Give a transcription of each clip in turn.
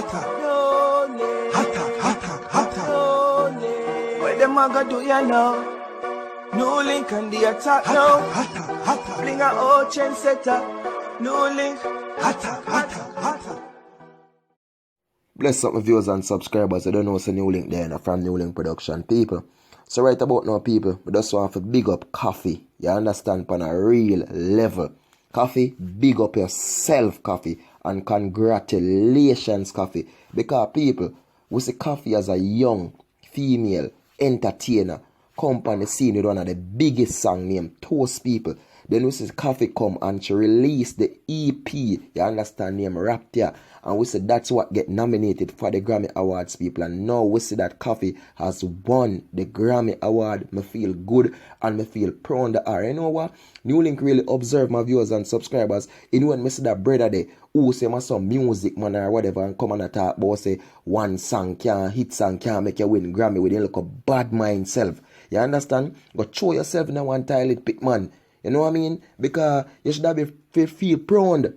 hotter. Hotter. What them a go do ya now? NEWLINK and the attack now. Hotter. Bring a old chain setter. NEWLINK. Hotter. Bless up my viewers and subscribers. I don't know what's a NEWLINK there from NEWLINK production people. So right about now people, we just want to big up Koffee. You understand, on a real level. Koffee, big up yourself Koffee. And congratulations Koffee. Because people, we see Koffee as a young female entertainer. Come on the scene with one of the biggest song named Toast People. Then we see Koffee come and she released the EP, you understand, named Raptia. And we said that's what get nominated for the Grammy Awards, people. And now we see that Koffee has won the Grammy Award. Me feel good and me feel proud of her. You know what? NEWLINK really observe my viewers and subscribers. You know when me see that brother there who say my some music man or whatever and come and talk about say one song can't hit song can't make you win Grammy with a look of bad mind self. You understand? Go show yourself in a one toilet pit, man. You know what I mean? Because you should have feel proud.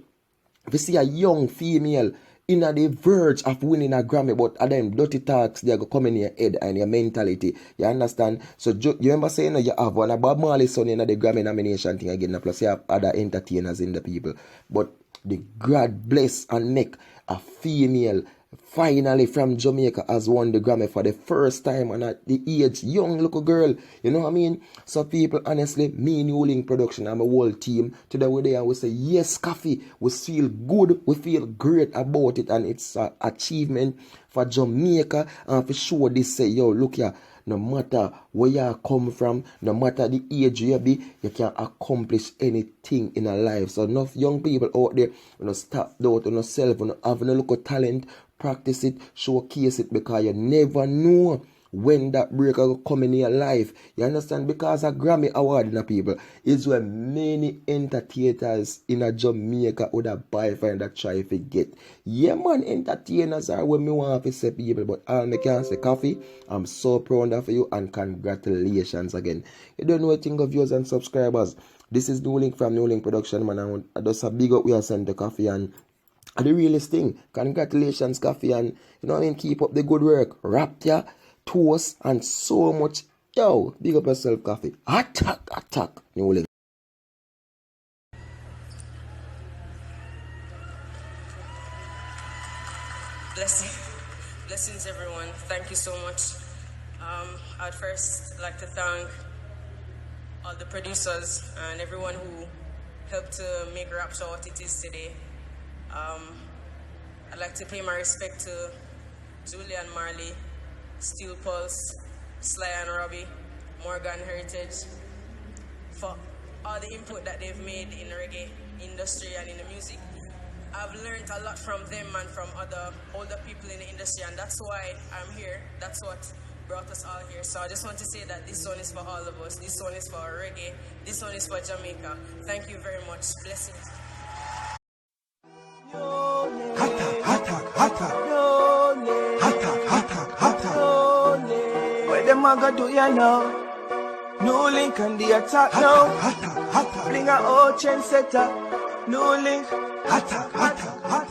If you see a young female in the verge of winning a Grammy, but at them dirty talks, they go come in your head and your mentality. You understand? So you remember saying you have one of Bob Marley's son in the Grammy nomination thing again, plus you have other entertainers in the people. But the God bless and make a female finally from Jamaica has won the Grammy for the first time, and at the age, young little girl, you know what I mean? So people, honestly, me NEWLINK production and my whole team, today we're there and we say, yes, Koffee, we feel good, we feel great about it, and it's an achievement for Jamaica, and for sure this say, yo, look here, no matter where you come from, no matter the age you be, you can accomplish anything in a life. So enough young people out there, you know, stop doubt on yourself, you know, have a look of talent, practice it, showcase it, because you never know when that break will come in your life. You understand? Because a Grammy Award in a people is where many entertainers in a Jamaica would have boyfriend that try to get. Yeah man, entertainers are where me want to say people, but all me can say Koffee, I'm so proud of you and congratulations again. You don't know what think of viewers and subscribers. This is NEWLINK from NEWLINK production, man. I just a big up we are sent to Koffee and the realest thing. Congratulations Koffee, and you know what I mean, keep up the good work. Raptia, Toast and so much. Yo, big up yourself Koffee. Attack NEWLINK. Blessings everyone. Thank you so much. I'd first like to thank all the producers and everyone who helped to make Rapture what it is today. I'd like to pay my respect to Julian Marley, Steel Pulse, Sly and Robbie, Morgan Heritage, for all the input that they've made in the reggae industry and in the music. I've learned a lot from them and from other older people in the industry, and that's why I'm here. That's what brought us all here. So I just want to say that this one is for all of us. This one is for reggae. This one is for Jamaica. Thank you very much. Blessings. Hotter. What them a go do ya now? NEWLINK and the attack now. Bring a old chain setter. NEWLINK. Hotter.